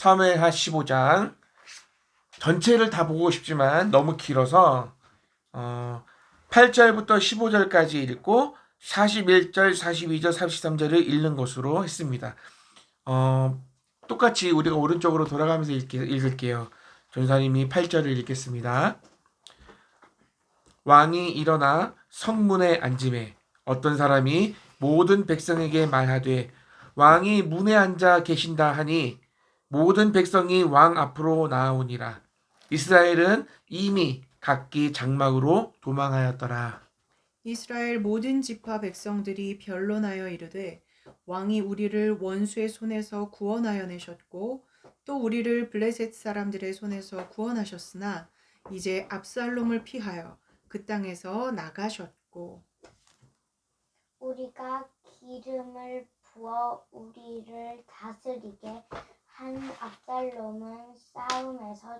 사무엘하 15장 전체를 다 보고 싶지만 너무 길어서 8절부터 15절까지 읽고 41절, 42절, 43절을 읽는 것으로 했습니다. 똑같이 우리가 오른쪽으로 돌아가면서 읽을게요. 전사님이 8절을 읽겠습니다. 왕이 일어나 성문에 앉음에 어떤 사람이 모든 백성에게 말하되 왕이 문에 앉아 계신다 하니 모든 백성이 왕 앞으로 나아오니라. 이스라엘은 이미 각기 장막으로 도망하였더라. 이스라엘 모든 지파 백성들이 변론하여 이르되 왕이 우리를 원수의 손에서 구원하여 내셨고 또 우리를 블레셋 사람들의 손에서 구원하셨으나 이제 압살롬을 피하여 그 땅에서 나가셨고 우리가 기름을 부어 우리를 다스리게 한 압살롬은 싸움에서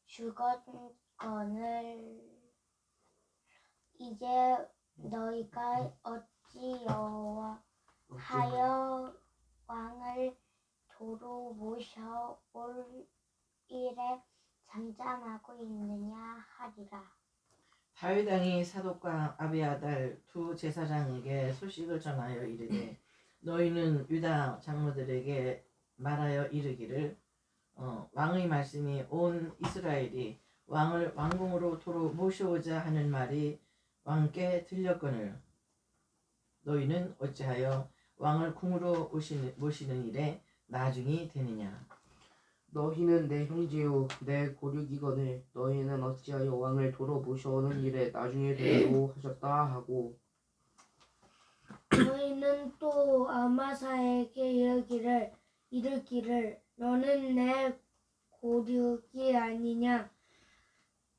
죽었거늘 이제 너희가 어찌 여호와하여 왕을 도로 모셔 올 일에 잠잠하고 있느냐 하리라. 다윗 왕이 사독과 아비아달 두 제사장에게 소식을 전하여 이르되 너희는 유다 장로들에게 말하여 이르기를 왕의 말씀이 온 이스라엘이 왕을 왕궁으로 도로 모셔오자 하는 말이 왕께 들렸거늘 너희는 어찌하여 왕을 궁으로 모시는 일에 나중이 되느냐. 너희는 내 형제요 내 고륙이거늘 너희는 어찌하여 왕을 도로 모셔오는 일에 나중에 되리로 하셨다 하고 너희는 또 아마사에게 이르기를 너는 내 고륙이 아니냐.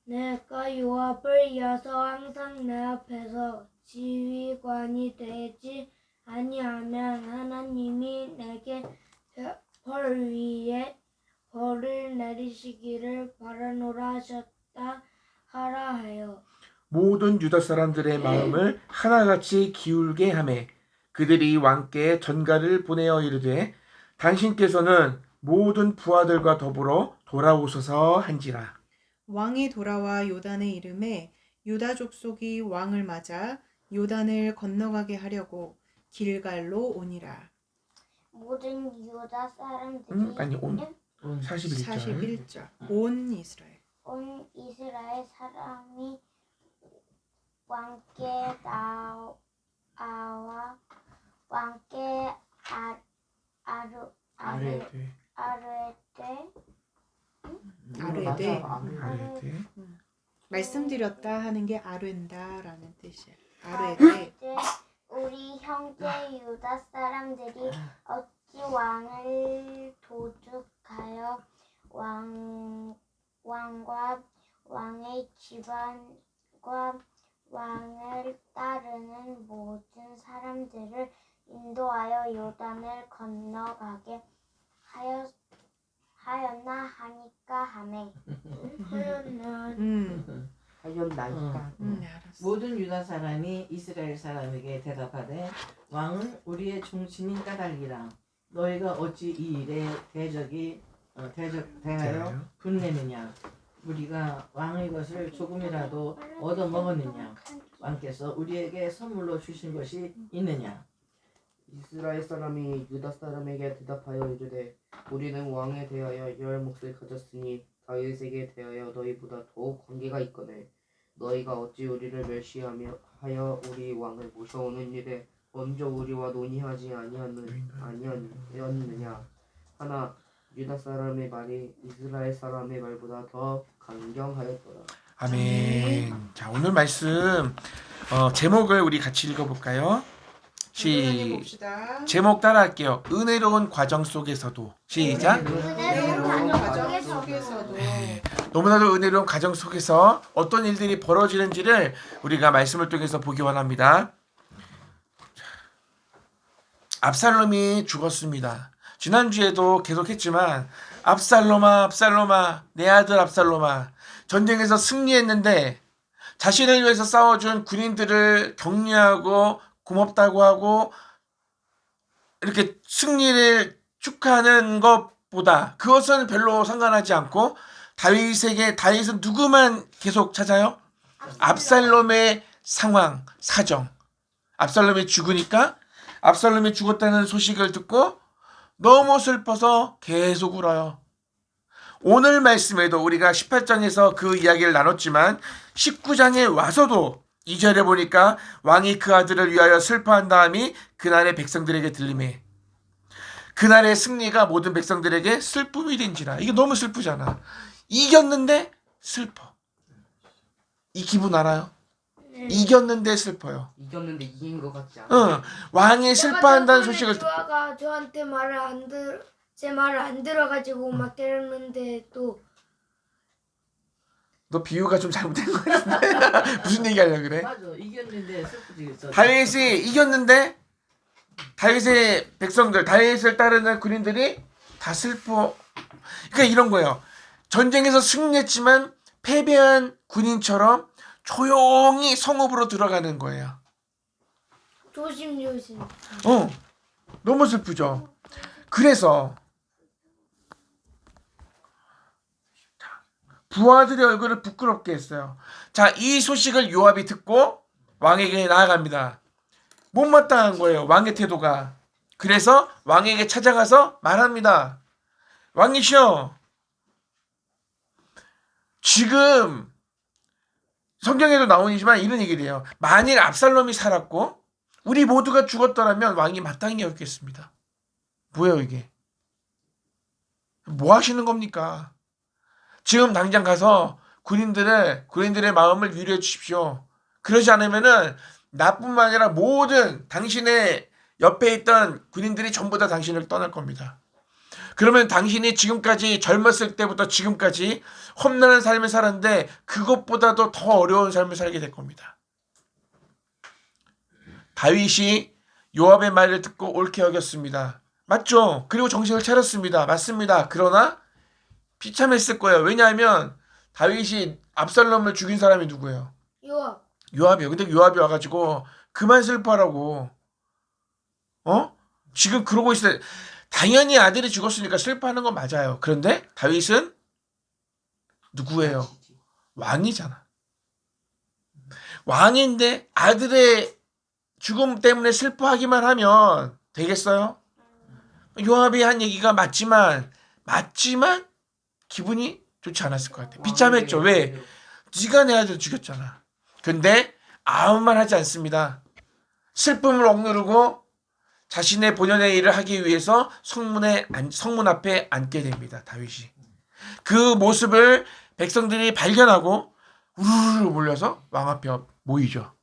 내가 요압을 이어서 항상 내 앞에서 지휘관이 되지 아니하면 하나님이 내게 벌 위에 벌을 내리시기를 바라노라 하셨다 하라 하여 모든 유다 사람들의 마음을 하나같이 기울게 하매 그들이 왕께 전가를 보내어 이르되 당신께서는 모든 부하들과 더불어 돌아오소서 한지라. 왕이 돌아와 요단에 이름에 유다 족속이 왕을 맞아 요단을 건너가게 하려고 길갈로 오니라. 모든 유다 사람들이 온 41절. 41절 온 이스라엘 온 이스라엘 사람이 왕께 나와 왕께 아뢰되 아뢰되 아뢰되 말씀드렸다 하는 게 아뢰다라는 뜻이에요. 아뢰되 우리 형제 유다 사람들이 어찌 왕을 도둑하여 왕과 왕의 집안과 왕을 따르는 모든 사람들을 인도하여 요단을 건너가게 하였나 하니까 하매 하였나이까 알았어. 모든 유다 사람이 이스라엘 사람에게 대답하되 왕은 우리의 중심인 까닭이라 너희가 어찌 이 일에 대하여 분내느냐. 우리가 왕의 것을 조금이라도 얻어먹었느냐. 왕께서 우리에게 선물로 주신 것이 있느냐. 이스라엘 사람이 유다 사람에게 대답하여 이르되 우리는 왕에 대하여 열 몫을 가졌으니 다윗에게 대하여 너희보다 더욱 관계가 있거늘 너희가 어찌 우리를 멸시하여 우리 왕을 모셔오는 일에 먼저 우리와 논의하지 아니하였느냐 하나 유다 사람의 말이 이스라엘 사람의 말보다 더 강경하였더라. 아멘. 자, 오늘 말씀 제목을 우리 같이 읽어볼까요? 봅시다. 제목 따라할게요. 은혜로운 과정 속에서도. 시작. 은혜로운 과정 속에서도 너무나도 은혜로운 과정 속에서 어떤 일들이 벌어지는지를 우리가 말씀을 통해서 보기 원합니다. 압살롬이 죽었습니다. 지난주에도 계속했지만 압살롬아 내 아들 압살롬아 전쟁에서 승리했는데 자신을 위해서 싸워준 군인들을 격려하고 고맙다고 하고 이렇게 승리를 축하하는 것 무엇보다 그것은 별로 상관하지 않고 다윗은 누구만 계속 찾아요? 압살롬의 상황, 사정. 압살롬이 죽으니까 압살롬이 죽었다는 소식을 듣고 너무 슬퍼서 계속 울어요. 오늘 말씀에도 우리가 18장에서 그 이야기를 나눴지만 19장에 와서도 2절에 보니까 왕이 그 아들을 위하여 슬퍼한 다음이 그날의 백성들에게 들리매 그날의 승리가 모든 백성들에게 슬픔이 된지라. 이게 너무 슬프잖아. 이겼는데 슬퍼. 이 기분 알아요? 이겼는데 슬퍼요. 이겼는데 이긴 것 같지 않아? 응. 왕이 슬퍼한다는 소식을 듣고 주아가 저한테 제 말을 안 들어가지고 막 때렸는데 또 너 비유가 좀 잘못된 거 같은데 무슨 얘기 하려고 그래? 맞아. 이겼는데 슬프지. 다윗이 이겼는데 다윗의 백성들, 다윗을 따르는 군인들이 다 슬퍼. 그러니까 이런 거예요. 전쟁에서 승리했지만 패배한 군인처럼 조용히 성읍으로 들어가는 거예요. 조심조심. 너무 슬프죠. 그래서 부하들의 얼굴을 부끄럽게 했어요. 자, 이 소식을 요압이 듣고 왕에게 나아갑니다. 못마땅한 거예요, 왕의 태도가. 그래서 왕에게 찾아가서 말합니다. 왕이시여, 지금 성경에도 나오지만 이런 얘기를 해요. 만일 압살롬이 살았고 우리 모두가 죽었더라면 왕이 마땅히 여겼겠습니다. 뭐예요 이게? 뭐 하시는 겁니까? 지금 당장 가서 군인들의 마음을 위로해 주십시오. 그러지 않으면은 나뿐만 아니라 모든 당신의 옆에 있던 군인들이 전부 다 당신을 떠날 겁니다. 그러면 당신이 지금까지 젊었을 때부터 지금까지 험난한 삶을 살았는데 그것보다도 더 어려운 삶을 살게 될 겁니다. 다윗이 요압의 말을 듣고 옳게 여겼습니다. 맞죠? 그리고 정신을 차렸습니다. 맞습니다. 그러나 비참했을 거예요. 왜냐하면 다윗이 압살롬을 죽인 사람이 누구예요? 요압. 요압이에요. 근데 요압이 와가지고 그만 슬퍼하라고. 지금 그러고 있어요. 당연히 아들이 죽었으니까 슬퍼하는 건 맞아요. 그런데 다윗은 누구예요? 왕이잖아. 왕인데 아들의 죽음 때문에 슬퍼하기만 하면 되겠어요? 요압이 한 얘기가 맞지만 기분이 좋지 않았을 것 같아. 비참했죠. 왜? 네가 내 아들 죽였잖아. 근데 아무 말 하지 않습니다. 슬픔을 억누르고 자신의 본연의 일을 하기 위해서 성문 앞에 앉게 됩니다. 다윗이. 그 모습을 백성들이 발견하고 우르르 몰려서 왕 앞에 모이죠.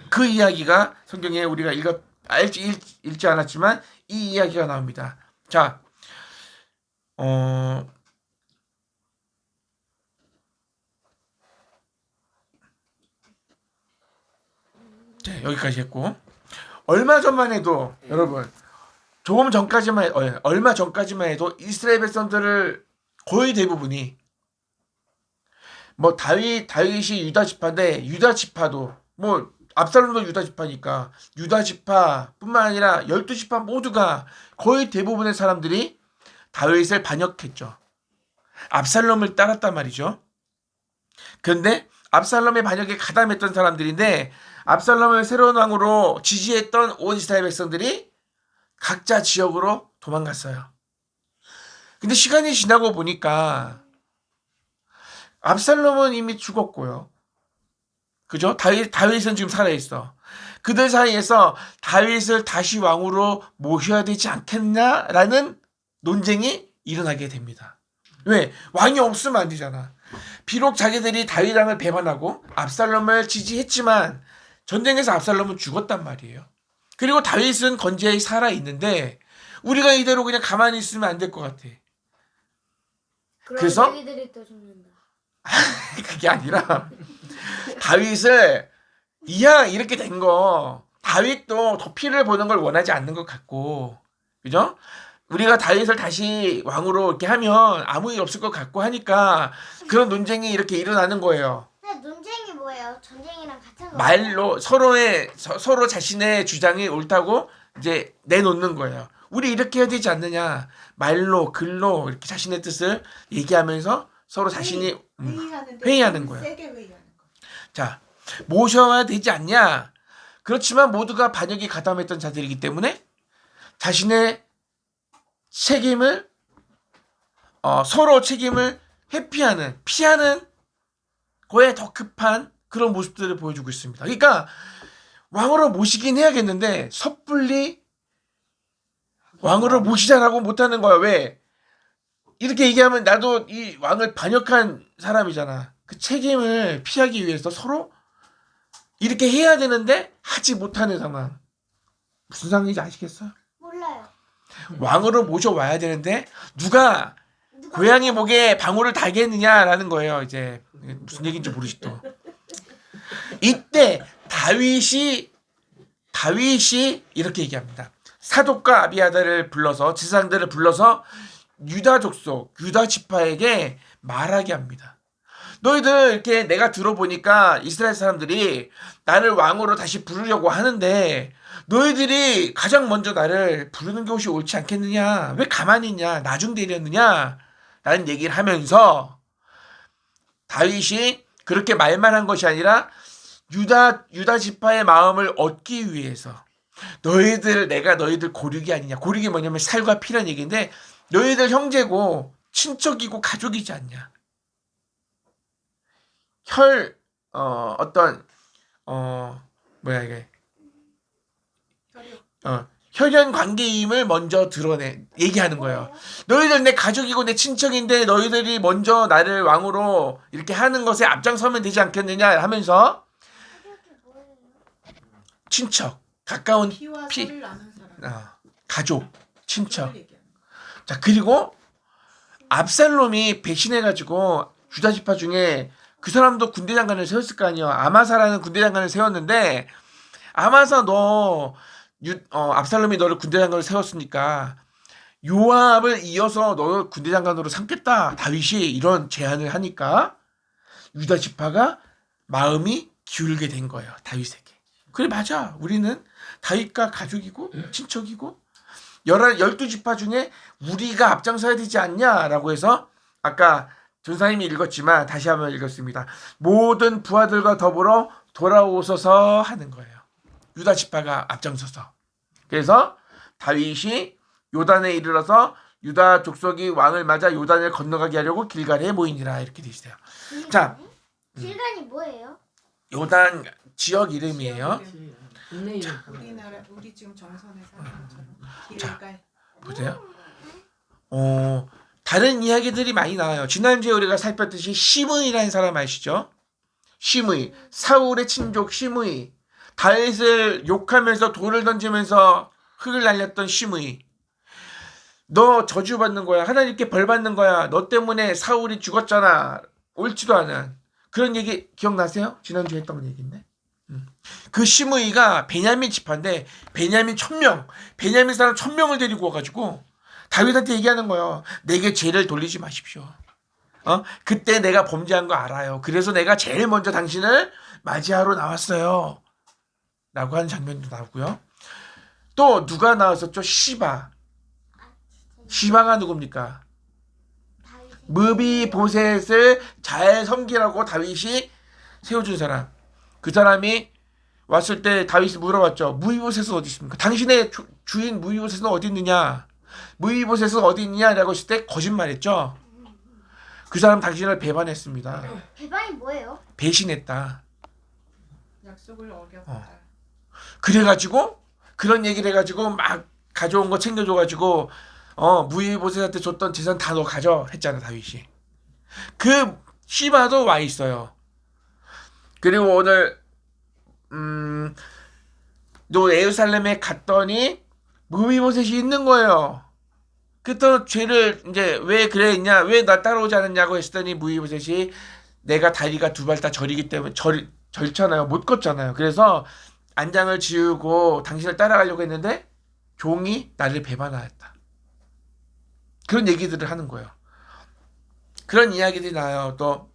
그 이야기가 성경에 우리가 읽지 않았지만 이 이야기가 나옵니다. 자, 자, 여기까지 했고 얼마 전만 해도 여러분 얼마 전까지만 해도 이스라엘 백성들을 거의 대부분이 뭐 다윗이 유다 지파인데 유다 지파도 뭐 압살롬도 유다 지파니까 유다 지파뿐만 아니라 12지파 모두가 거의 대부분의 사람들이 다윗을 반역했죠. 압살롬을 따랐단 말이죠. 그런데 압살롬의 반역에 가담했던 사람들인데 압살롬을 새로운 왕으로 지지했던 온 이스라엘 백성들이 각자 지역으로 도망갔어요. 근데 시간이 지나고 보니까 압살롬은 이미 죽었고요. 그죠? 다윗은 지금 살아있어. 그들 사이에서 다윗을 다시 왕으로 모셔야 되지 않겠냐라는 논쟁이 일어나게 됩니다. 왜? 왕이 없으면 안 되잖아. 비록 자기들이 다윗왕을 배반하고 압살롬을 지지했지만 전쟁에서 압살롬은 죽었단 말이에요. 그리고 다윗은 건재히 살아있는데 우리가 이대로 그냥 가만히 있으면 안 될 것 같아. 그래서 자기들이 또 죽는다. 그게 아니라 다윗을 이왕 이렇게 된 거 다윗도 더 피를 보는 걸 원하지 않는 것 같고, 그죠? 우리가 다윗을 다시 왕으로 이렇게 하면 아무 일 없을 것 같고 하니까 그런 논쟁이 이렇게 일어나는 거예요. 근데 논쟁이 뭐예요? 전쟁이랑 같은 거예요? 말로 서로 자신의 주장이 옳다고 이제 내놓는 거예요. 우리 이렇게 해야 되지 않느냐. 말로 글로 이렇게 자신의 뜻을 얘기하면서 서로 자신이 회의하는 거예요. 세게 회의하는 거. 자, 모셔야 되지 않냐. 그렇지만 모두가 반역이 가담했던 자들이기 때문에 자신의 책임을 서로 책임을 회피하는 피하는 거에 더 급한 그런 모습들을 보여주고 있습니다. 그러니까 왕으로 모시긴 해야겠는데 섣불리 왕으로 모시자라고 못하는 거야. 왜? 이렇게 얘기하면 나도 이 왕을 반역한 사람이잖아. 그 책임을 피하기 위해서 서로 이렇게 해야 되는데 하지 못하는 상황. 무슨 상황인지 아시겠어요? 몰라요. 왕으로 모셔와야 되는데 누가 고양이 목에 방울을 달겠느냐라는 거예요. 이제 무슨 얘기인지 모르지 또. 이때 다윗이 이렇게 얘기합니다. 사독과 아비아달을 불러서 지사장들을 불러서 유다 족속, 유다 지파에게 말하게 합니다. 너희들 이렇게 내가 들어보니까 이스라엘 사람들이 나를 왕으로 다시 부르려고 하는데 너희들이 가장 먼저 나를 부르는 것이 옳지 않겠느냐? 왜 가만히 있냐? 나중되렸느냐? 라는 얘기를 하면서 다윗이 그렇게 말만 한 것이 아니라 유다 지파의 마음을 얻기 위해서 내가 너희들 고륙이 아니냐. 고륙이 뭐냐면 살과 피란 얘기인데 너희들 형제고 친척이고 가족이지 않냐. 혈연 관계임을 먼저 얘기하는 거예요. 너희들 내 가족이고 내 친척인데 너희들이 먼저 나를 왕으로 이렇게 하는 것에 앞장서면 되지 않겠느냐 하면서 친척, 가까운 피와 피. 살을 나눈 사람. 가족, 친척. 그걸 얘기하는 거야. 자, 그리고 압살롬이 배신해가지고 유다 지파 중에 그 사람도 군대 장관을 세웠을 거 아니에요. 아마사라는 군대 장관을 세웠는데 아마사 압살롬이 너를 군대 장관으로 세웠으니까 요압을 이어서 너를 군대 장관으로 삼겠다. 다윗이 이런 제안을 하니까 유다 지파가 마음이 기울게 된 거예요. 다윗에게. 그래 맞아. 우리는 다윗과 가족이고 친척이고 12지파 중에 우리가 앞장서야 되지 않냐라고 해서 아까 전사님이 읽었지만 다시 한번 읽었습니다. 모든 부하들과 더불어 돌아오소서 하는 거예요. 유다 지파가 앞장서서. 그래서 다윗이 요단에 이르러서 유다 족속이 왕을 맞아 요단을 건너가게 하려고 길갈에 모이니라 이렇게 돼 있어요. 자, 길간이 뭐예요? 요단 지역 이름이에요. 국내 이름. 우리나라 우리 지금 정선에 사는 것처럼 자. 길갈. 보세요. 다른 이야기들이 많이 나와요. 지난주에 우리가 살폈듯이 시므이라는 사람 아시죠? 시므이, 사울의 친족 시므이, 다윗을 욕하면서 돌을 던지면서 흙을 날렸던 시므이. 너 저주받는 거야. 하나님께 벌 받는 거야. 너 때문에 사울이 죽었잖아. 옳지도 않은 그런 얘기 기억나세요? 지난주에 했던 얘기인데. 그 시므이가 베냐민 지파인데 베냐민 사람 1000명을 데리고 와가지고 다윗한테 얘기하는 거예요. 내게 죄를 돌리지 마십시오. 그때 내가 범죄한 거 알아요. 그래서 내가 제일 먼저 당신을 맞이하러 나왔어요. 라고 하는 장면도 나오고요. 또 누가 나왔었죠? 시바가 누굽니까? 무비보셋을 잘 섬기라고 다윗이 세워준 사람. 그 사람이 왔을 때 다윗이 물어봤죠. 무비보셋은 어디 있습니까? 당신의 주인 무비보셋은 어디 있느냐? 무비보셋은 어디 있느냐라고 했을 때 거짓말했죠. 그 사람 당신을 배반했습니다. 배반이 뭐예요? 배신했다. 약속을 어겼다. 그래가지고 그런 얘기를 해가지고 막 가져온 거 챙겨줘가지고 무비보셋한테 줬던 재산 다 너 가져 했잖아 다윗이. 그 시바도 와 있어요. 그리고 오늘 또 예루살렘에 갔더니 무비보셋이 있는 거예요. 그때 죄를 이제 왜 그랬냐, 왜 나 따라오지 않았냐고 했더니 무비보셋이 내가 다리가 두 발 다 저리기 때문에 절잖아요. 못 걷잖아요. 그래서 안장을 지우고 당신을 따라가려고 했는데 종이 나를 배반하였다. 그런 얘기들을 하는 거예요. 그런 이야기들이 나와요. 또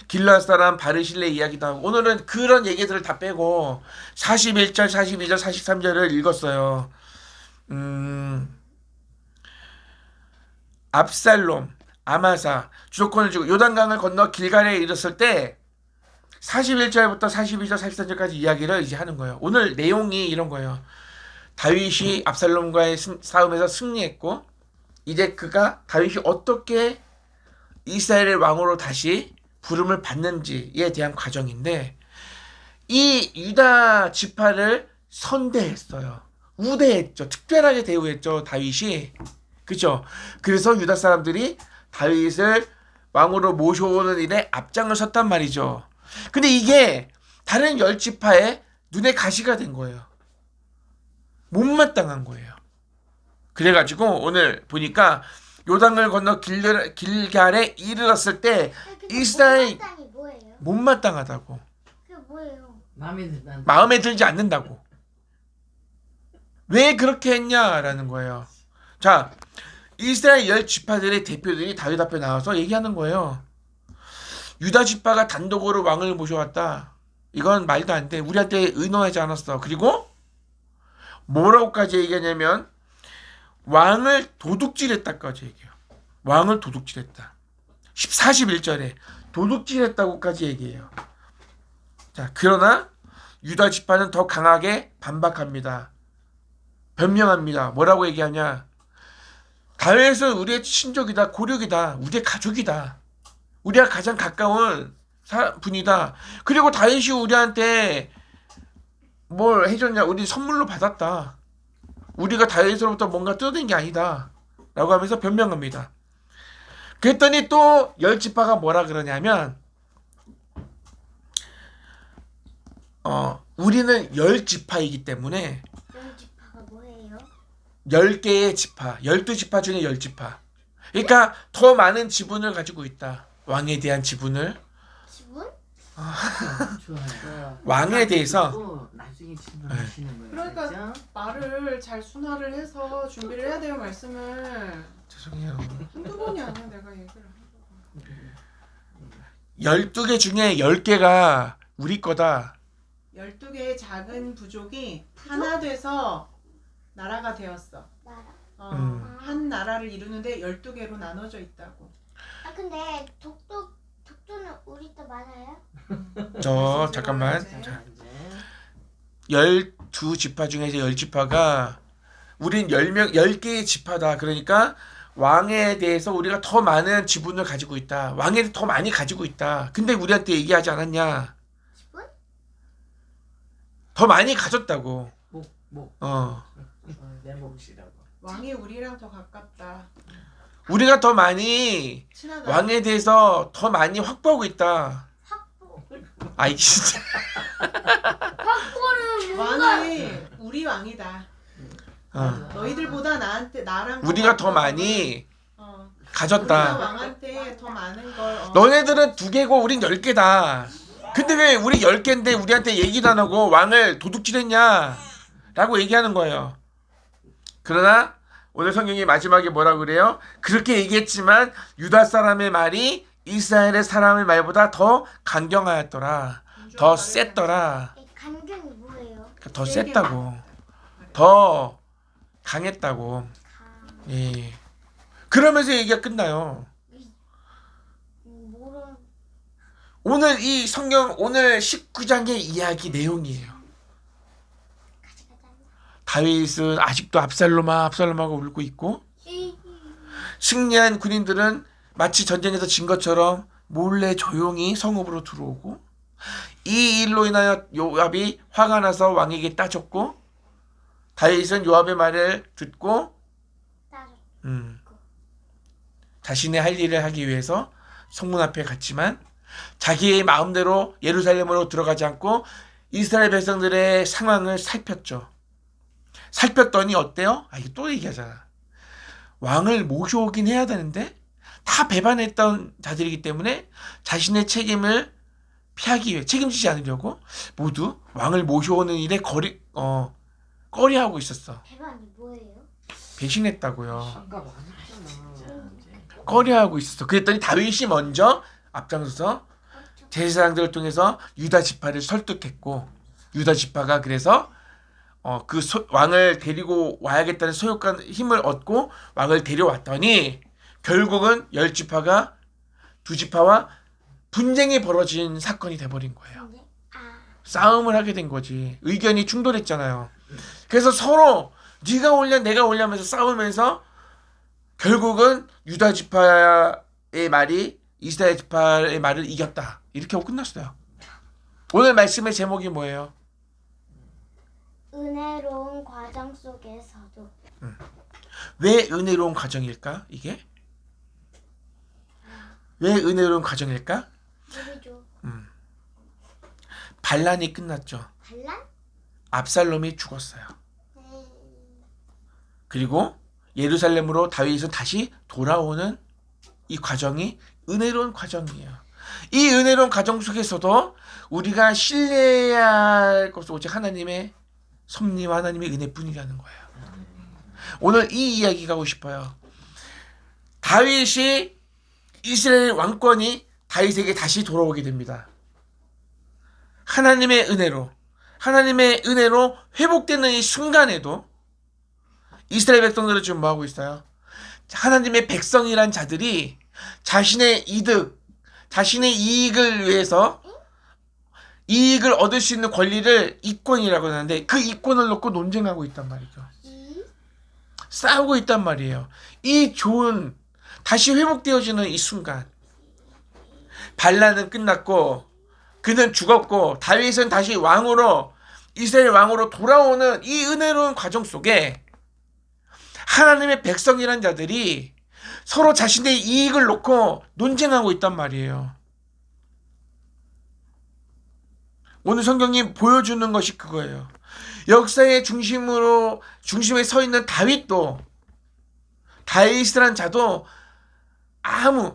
길르앗 사람 바르실레 이야기도 하고 오늘은 그런 얘기들을 다 빼고 41절, 42절, 43절을 읽었어요. 압살롬, 아마사 주도권을 쥐고 요단강을 건너 길갈에 이르렀을 때 41절부터 42절, 43절까지 이야기를 이제 하는 거예요. 오늘 내용이 이런 거예요. 다윗이 압살롬과의 싸움에서 승리했고 이제 다윗이 어떻게 이스라엘의 왕으로 다시 부름을 받는지에 대한 과정인데 이 유다 지파를 선대했어요. 우대했죠. 특별하게 대우했죠. 다윗이. 그죠? 그래서 유다 사람들이 다윗을 왕으로 모셔오는 일에 앞장을 섰단 말이죠. 근데 이게 다른 10지파의 눈에 가시가 된 거예요. 못마땅한 거예요. 그래가지고 오늘 보니까 요단을 건너 길갈에 이르렀을 때 이스라엘 땅이 뭐예요? 못마땅하다고. 그게 뭐예요? 마음에 들지 않는다고. 왜 그렇게 했냐라는 거예요. 자, 이스라엘 10지파들의 대표들이 다윗 앞에 나와서 얘기하는 거예요. 유다 지파가 단독으로 왕을 모셔왔다. 이건 말도 안 돼. 우리한테 의논하지 않았어. 그리고 뭐라고까지 얘기하냐면 왕을 도둑질했다까지 얘기해요. 왕을 도둑질했다. 41절에 도둑질했다고까지 얘기해요. 자, 그러나 유다 지파는 더 강하게 반박합니다. 변명합니다. 뭐라고 얘기하냐? 다윗은 우리의 친족이다, 고륙이다, 우리의 가족이다. 우리가 가장 가까운 분이다. 그리고 다윗이 우리한테 뭘 해줬냐? 우리 선물로 받았다. 우리가 다윗으로부터 뭔가 뜯은 게 아니다. 라고 하면서 변명합니다. 그랬더니 또 10지파가 뭐라 그러냐면 우리는 10지파이기 때문에 그런 지파가 뭐예요? 10개의 지파, 12지파 중에 10지파. 그러니까 더 많은 지분을 가지고 있다. 왕에 대한 지분을. 지분? 좋아요. 왕에 대해서 나중에 질문하시는 거예요. 그러니까 그렇죠? 말을 잘 순화를 해서 준비를 해야 돼요. 말씀을. 죄송해요. 한두 번이 아니야 내가 얘기를. 12개 중에 10개가 우리 거다. 12개의 작은 부족이 하나 돼서 나라가 되었어. 나라. 한 나라를 이루는데 12개로 나눠져 있다고. 아 근데 독도는 우리 또 많아요? 잠깐만. 네. 자, 이제 12지파 중에서 10지파가 우린 10개의 지파다. 그러니까 왕에 대해서 우리가 더 많은 지분을 가지고 있다. 왕에 더 많이 가지고 있다. 근데 우리한테 얘기하지 않았냐? 지분? 더 많이 가졌다고. 목 내 몫이라고. 왕이 우리랑 더 가깝다. 우리가 더 많이 친하다. 왕에 대해서 더 많이 확보하고 있다. 확보. 아이 진짜. 확보는 뭔가 왕이 우리 왕이다. 너희들보다 나랑 우리가 더 많이 우리가 가졌다. 왕한테 더 많은 걸. 너네들은 2개고 우린 10개다. 근데 왜 우리 10개인데 우리한테 얘기도 안 하고 왕을 도둑질했냐? 라고 얘기하는 거예요. 그러나 오늘 성경이 마지막에 뭐라고 그래요? 그렇게 얘기했지만 유다 사람의 말이 이스라엘의 사람의 말보다 더 강경하였더라. 더 셌더라. 간경이 뭐예요? 더 셌다고. 더 강했다고. 가. 예. 그러면서 얘기가 끝나요. 뭐라? 오늘 이 성경 오늘 19장의 이야기 내용이에요. 다윗은 아직도 압살롬하고 울고 있고 승리한 군인들은 마치 전쟁에서 진 것처럼 몰래 조용히 성읍으로 들어오고 이 일로 인하여 요압이 화가 나서 왕에게 따졌고 다윗은 요압의 말을 듣고 따져. 자신의 할 일을 하기 위해서 성문 앞에 갔지만 자기의 마음대로 예루살렘으로 들어가지 않고 이스라엘 백성들의 상황을 살폈죠. 살폈더니 어때요? 이거 또 얘기하잖아. 왕을 모셔오긴 해야 되는데 다 배반했던 자들이기 때문에 자신의 책임을 피하기 위해 책임지지 않으려고 모두 왕을 모셔오는 일에 꺼리하고 있었어. 대박이 뭐예요? 배신했다고요. 아까 많았잖아. 꺼려하고 있었어. 그랬더니 다윗이 먼저 앞장서서 제사장들을 통해서 유다 지파를 설득했고 유다 지파가 그래서 왕을 데리고 와야겠다는 소욕한 힘을 얻고 왕을 데려왔더니 결국은 10지파가 2지파와 분쟁이 벌어진 사건이 돼버린 거예요. 싸움을 하게 된 거지. 의견이 충돌했잖아요. 그래서 서로 네가 올려 내가 올려 하면서 싸우면서 결국은 유다 지파의 말이 이스라엘 지파의 말을 이겼다. 이렇게 하고 끝났어요. 오늘 말씀의 제목이 뭐예요? 은혜로운 과정 속에서도 왜 은혜로운 과정일까? 이게? 왜 은혜로운 과정일까? 우리죠. 반란이 끝났죠. 반란? 압살롬이 죽었어요. 음, 그리고 예루살렘으로 다윗은 다시 돌아오는 이 과정이 은혜로운 과정이에요. 이 은혜로운 과정 속에서도 우리가 신뢰해야 할 것은 오직 하나님의 섭리와 하나님의 은혜뿐이라는 거예요. 오늘 이 이야기 가고 싶어요. 다윗이 이스라엘 왕권이 다윗에게 다시 돌아오게 됩니다. 하나님의 은혜로 회복되는 이 순간에도 이스라엘 백성들은 지금 뭐 하고 있어요? 하나님의 백성이란 자들이 자신의 이득, 자신의 이익을 위해서 이익을 얻을 수 있는 권리를 이권이라고 하는데 그 이권을 놓고 논쟁하고 있단 말이죠. 싸우고 있단 말이에요. 이 좋은 다시 회복되어지는 이 순간 반란은 끝났고 그는 죽었고 다윗은 다시 왕으로 이스라엘 왕으로 돌아오는 이 은혜로운 과정 속에 하나님의 백성이란 자들이 서로 자신의 이익을 놓고 논쟁하고 있단 말이에요. 오늘 성경이 보여주는 것이 그거예요. 역사의 중심에 서 있는 다윗이란 자도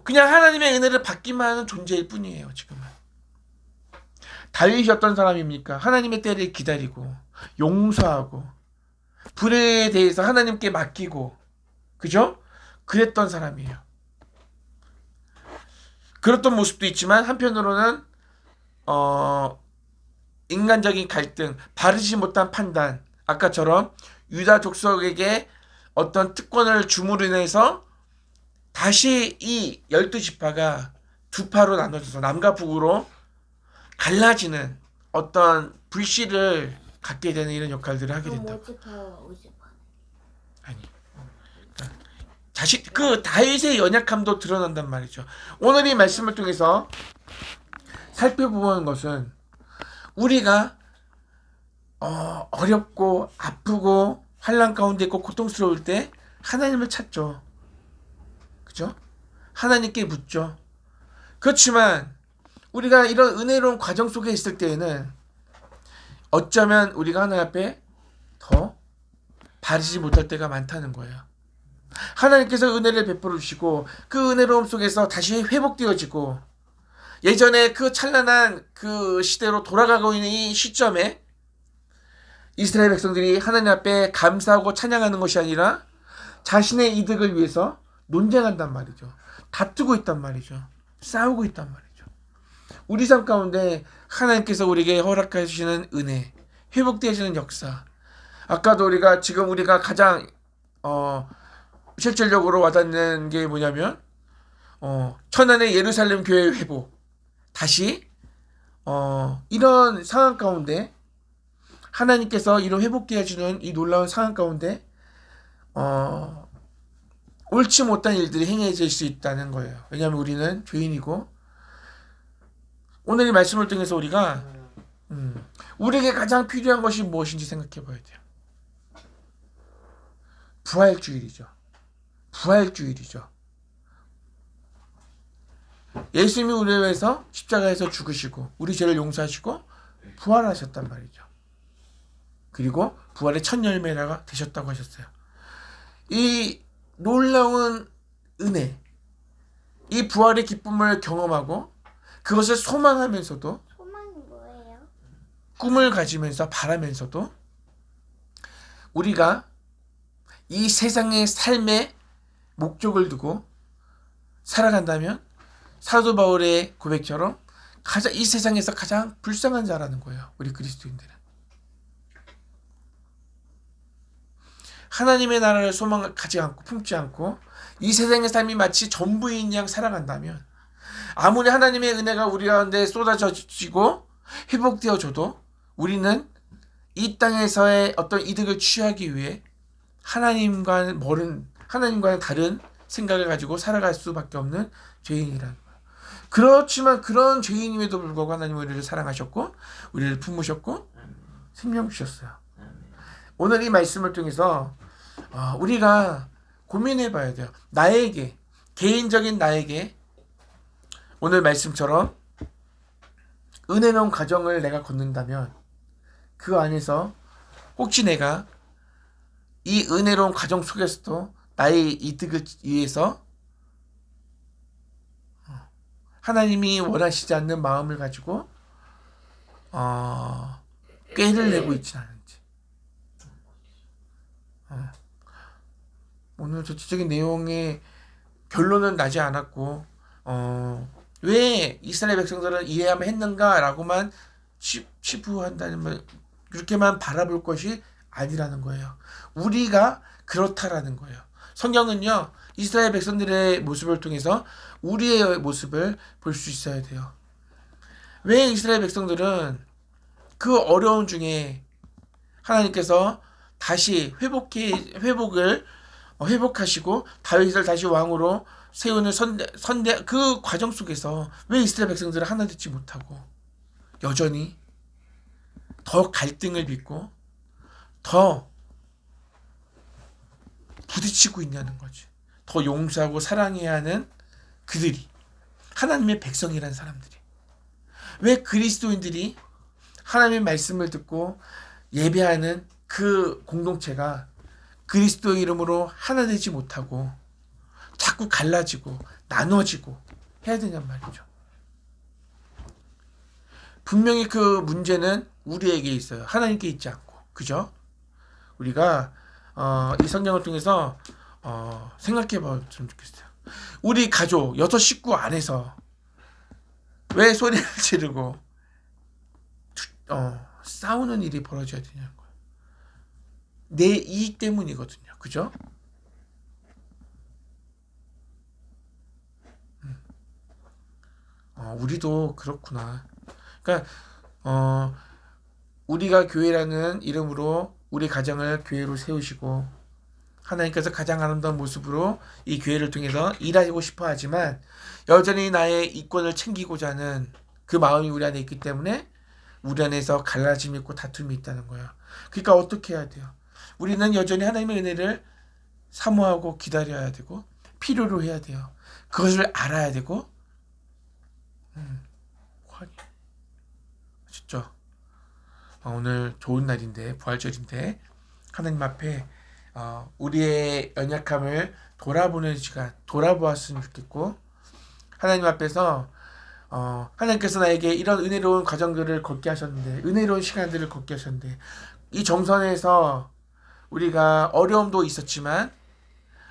그냥 하나님의 은혜를 받기만 하는 존재일 뿐이에요. 지금은 다윗이 어떤 사람입니까? 하나님의 때를 기다리고 용서하고 불의에 대해서 하나님께 맡기고 그죠? 그랬던 사람이에요. 그랬던 모습도 있지만 한편으로는 인간적인 갈등, 바르지 못한 판단, 아까처럼 유다 족속에게 어떤 특권을 줌으로 인해서 다시 이 12지파가 두 파로 나눠져서 남과 북으로 갈라지는 어떤 불씨를 갖게 되는 이런 역할들을 하게 된다. 아니, 그 다윗의 연약함도 드러난단 말이죠. 오늘 이 말씀을 통해서 살펴보는 것은 우리가 어렵고 아프고 환난 가운데 있고 고통스러울 때 하나님을 찾죠. 그죠? 하나님께 묻죠. 그렇지만 우리가 이런 은혜로운 과정 속에 있을 때에는 어쩌면 우리가 하나님 앞에 더 바르지 못할 때가 많다는 거예요. 하나님께서 은혜를 베풀어 주시고 그 은혜로움 속에서 다시 회복되어지고 예전에 그 찬란한 그 시대로 돌아가고 있는 이 시점에 이스라엘 백성들이 하나님 앞에 감사하고 찬양하는 것이 아니라 자신의 이득을 위해서 논쟁한단 말이죠. 다투고 있단 말이죠. 싸우고 있단 말이죠. 우리 삶 가운데 하나님께서 우리에게 허락해 주시는 은혜, 회복되어지는 역사. 아까도 우리가 가장 실질적으로 와닿는 게 뭐냐면 천안의 예루살렘 교회의 회복. 다시 이런 상황 가운데 하나님께서 이런 회복되어지는 이 놀라운 상황 가운데 옳지 못한 일들이 행해질 수 있다는 거예요. 왜냐하면 우리는 죄인이고 오늘 이 말씀을 통해서 우리가 우리에게 가장 필요한 것이 무엇인지 생각해 봐야 돼요. 부활주일이죠. 예수님이 우리를 위해서 십자가에서 죽으시고 우리 죄를 용서하시고 부활하셨단 말이죠. 그리고 부활의 첫 열매가 되셨다고 하셨어요. 이 놀라운 은혜, 이 부활의 기쁨을 경험하고 그것을 소망하면서도 소망이 뭐예요? 꿈을 가지면서 바라면서도 우리가 이 세상의 삶의 목적을 두고 살아간다면 사도 바울의 고백처럼 이 세상에서 가장 불쌍한 자라는 거예요. 우리 그리스도인들은. 하나님의 나라를 소망하지 않고 품지 않고 이 세상의 삶이 마치 전부인 양 살아간다면 아무리 하나님의 은혜가 우리 가운데 쏟아져지고 회복되어져도 우리는 이 땅에서의 어떤 이득을 취하기 위해 하나님과는 다른 생각을 가지고 살아갈 수밖에 없는 죄인이라는 거예요. 그렇지만 그런 죄인임에도 불구하고 하나님은 우리를 사랑하셨고 우리를 품으셨고 생명 주셨어요. 오늘 이 말씀을 통해서 우리가 고민해 봐야 돼요. 나에게, 개인적인 나에게 오늘 말씀처럼 은혜로운 가정을 내가 걷는다면 그 안에서 혹시 내가 이 은혜로운 가정 속에서도 나의 이득을 위해서 하나님이 원하시지 않는 마음을 가지고 꾀를 내고 있지 않은지. 오늘 전체적인 내용의 결론은 나지 않았고 왜 이스라엘 백성들은 이해하면 했는가라고만 치부한다는 말 그렇게만 바라볼 것이 아니라는 거예요. 우리가 그렇다라는 거예요. 성경은요 이스라엘 백성들의 모습을 통해서 우리의 모습을 볼 수 있어야 돼요. 왜 이스라엘 백성들은 그 어려움 중에 하나님께서 다시 회복하시고 다윗을 다시 왕으로 세우는 선대 그 과정 속에서 왜 이스라엘 백성들은 하나 되지 못하고 여전히 더 갈등을 빚고 더 부딪히고 있냐는 거지. 더 용서하고 사랑해야 하는 그들이 하나님의 백성이라는 사람들이 왜 그리스도인들이 하나님의 말씀을 듣고 예배하는 그 공동체가 그리스도의 이름으로 하나 되지 못하고 자꾸 갈라지고 나눠지고 해야 되냔 말이죠. 분명히 그 문제는 우리에게 있어요. 하나님께 있지 않고. 그죠? 우리가 이 성경을 통해서 생각해 봤으면 좋겠어요. 우리 가족 6식구 안에서 왜 소리를 지르고 싸우는 일이 벌어져야 되냐는 거예요. 내 이익 때문이거든요. 그죠? 우리도 그렇구나. 그러니까 우리가 교회라는 이름으로 우리 가정을 교회로 세우시고 하나님께서 가장 아름다운 모습으로 이 교회를 통해서 일하고 싶어 하지만 여전히 나의 이권을 챙기고자 하는 그 마음이 우리 안에 있기 때문에 우리 안에서 갈라짐이 있고 다툼이 있다는 거예요. 그러니까 어떻게 해야 돼요? 우리는 여전히 하나님의 은혜를 사모하고 기다려야 되고 필요로 해야 돼요. 그것을 알아야 되고 진짜 오늘 좋은 날인데 부활절인데 하나님 앞에 우리의 연약함을 돌아보는 시간 돌아보았으면 좋겠고 하나님 앞에서 하나님께서 나에게 이런 은혜로운 과정들을 걷게 하셨는데 은혜로운 시간들을 걷게 하셨는데 이 정선에서 우리가 어려움도 있었지만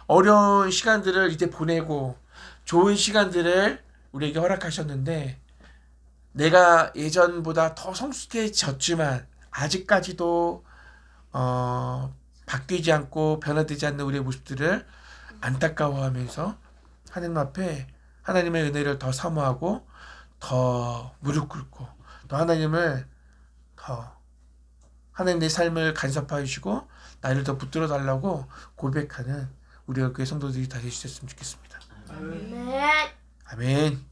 어려운 시간들을 이제 보내고 좋은 시간들을 우리에게 허락하셨는데 내가 예전보다 더 성숙해졌지만 아직까지도 바뀌지 않고 변화되지 않는 우리의 모습들을 안타까워하면서 하나님 앞에 하나님의 은혜를 더 사모하고 더 무릎 꿇고 또 하나님을 더 하나님 내 삶을 간섭하여 주시고 나를 더 붙들어 달라고 고백하는 우리 교회 성도들이 다 되셨으면 좋겠습니다. 네. 아멘.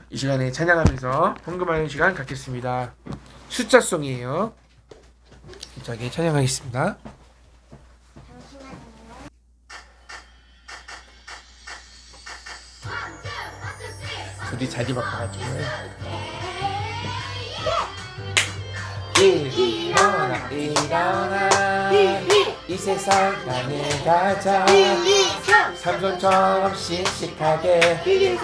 이 시간에 찬양하면서 헌금하는 시간 갖겠습니다. 숫자송이에요. 힘차게 찬양하겠습니다. 둘이 자리 바꿔가지고 일어나 일어나 이 세상 나는 가자 삼손처럼 씩씩하게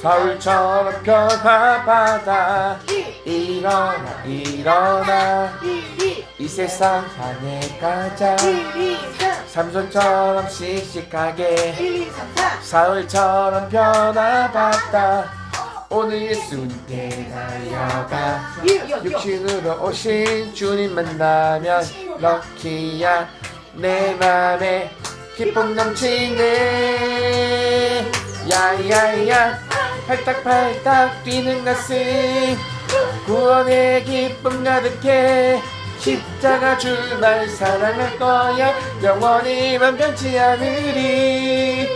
서울처럼 변화받아 일어나 일어나 이 세상 산에 가자 삼손처럼 씩씩하게 사울처럼 변화받아 오늘 예수님께 달려가 육신으로 오신 주님 만나면 럭키야 내 맘에 기쁨 넘치네. 야야야 팔딱팔딱 뛰는 가슴 구원의 기쁨 가득해. 십자가 줄만 사랑할 거야. 영원히만 변치 않으리.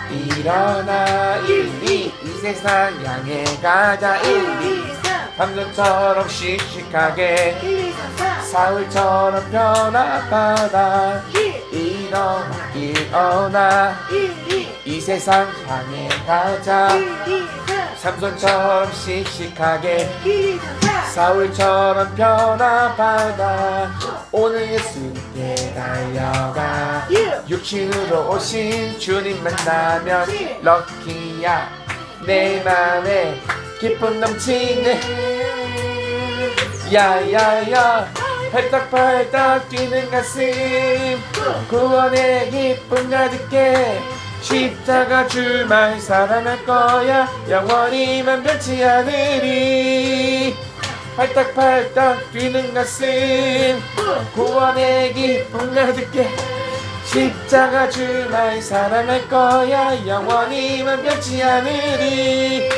일어나 1, 2 이 세상 향해 가자. 1, 2 삼손처럼 씩씩하게 사울처럼 변화받아. 일어나 이 세상 향해 가자. 삼손처럼 씩씩하게 사울처럼 변화받아. 오늘 예수님께 달려가. 육신으로 오신 주님 만나면 럭키야. 내 맘에 기쁨 넘치네. 야야야 팔딱팔딱 뛰는 가슴 구원의 기쁨 가득해. 십자가 줄만 사랑할 거야. 영원히만 변치 않으리. 팔딱팔딱 뛰는 가슴 구원의 기쁨 가득해. 십자가 줄만 사랑할 거야. 영원히만 변치 않으리.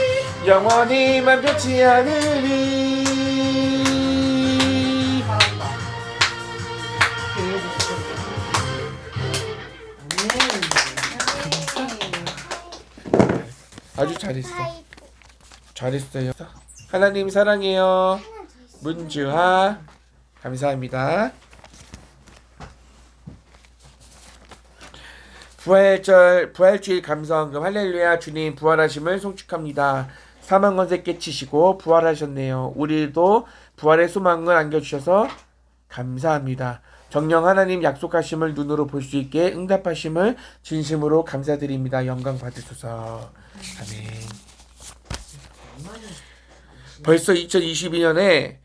영원히만 변치 않으리. 아주 잘했어. 잘했어요. 하나님 사랑해요. 문주하 감사합니다. 부활주일 감사헌금 할렐루야. 주님 부활하심을 송축합니다. 사망 권세 깨치시고 부활하셨네요. 우리도 부활의 소망을 안겨주셔서 감사합니다. 정령 하나님 약속하심을 눈으로 볼 수 있게 응답하심을 진심으로 감사드립니다. 영광 받으소서. 아멘. 벌써 2022년에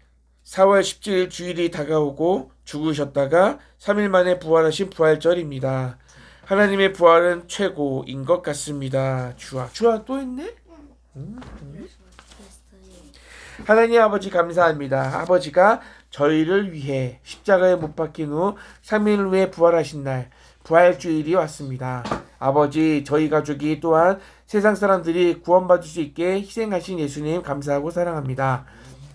4월 17일 주일이 다가오고 죽으셨다가 3일 만에 부활하신 부활절입니다. 하나님의 부활은 최고인 것 같습니다. 주아 또 있네? 하나님 아버지 감사합니다. 아버지가 저희를 위해 십자가에 못 박힌 후 3일 후에 부활하신 날 부활주일이 왔습니다. 아버지 저희 가족이 또한 세상 사람들이 구원받을 수 있게 희생하신 예수님 감사하고 사랑합니다.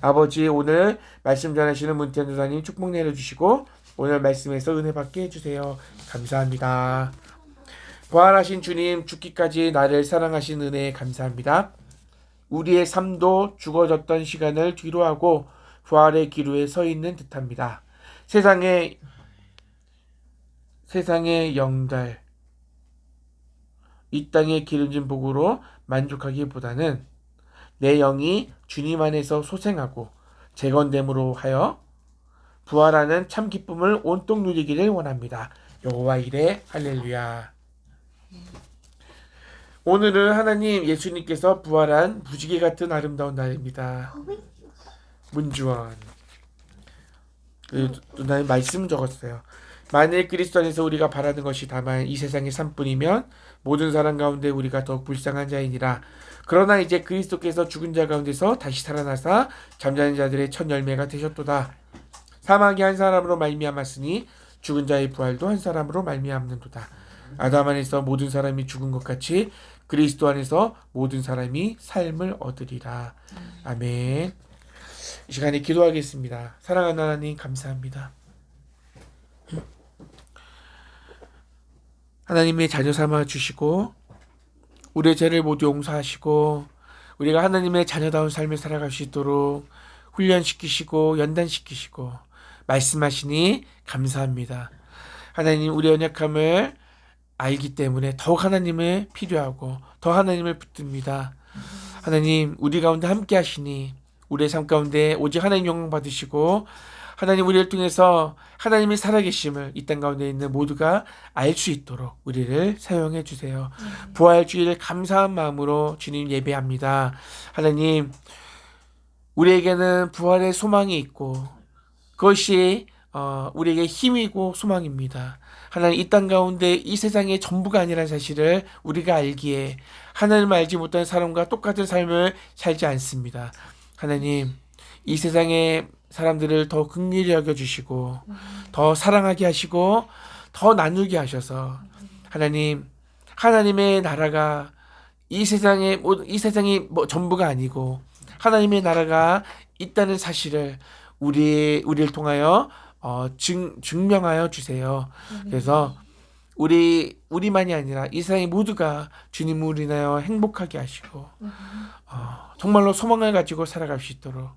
아버지 오늘 말씀 전하시는 문태현 전사님 축복 내려주시고 오늘 말씀에서 은혜 받게 해주세요. 감사합니다. 부활하신 주님 죽기까지 나를 사랑하신 은혜에 감사합니다. 우리의 삶도 죽어졌던 시간을 뒤로하고 부활의 기로에 서 있는 듯합니다. 세상의 영달 이 땅의 기름진 복으로 만족하기보다는 내 영이 주님 안에서 소생하고 재건됨으로 하여 부활하는 참 기쁨을 온통 누리기를 원합니다. 여호와 이레 할렐루야. 오늘은 하나님 예수님께서 부활한 무지개 같은 아름다운 날입니다. 문주원 누나의 말씀 적었어요. 만일 그리스도 안에서 우리가 바라는 것이 다만 이 세상의 삶뿐이면 모든 사람 가운데 우리가 더욱 불쌍한 자이니라. 그러나 이제 그리스도께서 죽은 자 가운데서 다시 살아나사 잠자는 자들의 첫 열매가 되셨도다. 사망이 한 사람으로 말미암았으니 죽은 자의 부활도 한 사람으로 말미암는도다. 아담 안에서 모든 사람이 죽은 것 같이 그리스도 안에서 모든 사람이 삶을 얻으리라. 아멘. 이 시간에 기도하겠습니다. 사랑하는 하나님 감사합니다. 하나님의 자녀 삼아 주시고 우리의 죄를 모두 용서하시고 우리가 하나님의 자녀다운 삶을 살아갈 수 있도록 훈련시키시고 연단시키시고 말씀하시니 감사합니다. 하나님 우리의 연약함을 알기 때문에 더욱 하나님을 필요하고 더 하나님을 붙듭니다. 하나님 우리 가운데 함께 하시니 우리의 삶 가운데 오직 하나님 영광 받으시고 하나님 우리를 통해서 하나님의 살아계심을 이 땅 가운데 있는 모두가 알 수 있도록 우리를 사용해 주세요. 부활주일 감사한 마음으로 주님 예배합니다. 하나님 우리에게는 부활의 소망이 있고 그것이 우리에게 힘이고 소망입니다. 하나님 이 땅 가운데 이 세상의 전부가 아니라는 사실을 우리가 알기에 하나님을 알지 못하는 사람과 똑같은 삶을 살지 않습니다. 하나님 이 세상에 사람들을 더 긍휼히 여겨주시고 더 사랑하게 하시고 더 나누게 하셔서 하나님의 나라가 이 세상이 뭐 전부가 아니고 하나님의 나라가 있다는 사실을 우리를 통하여 증명하여 주세요. 그래서 우리만이 아니라 이 세상의 모두가 주님을 인하여 행복하게 하시고 정말로 소망을 가지고 살아갈 수 있도록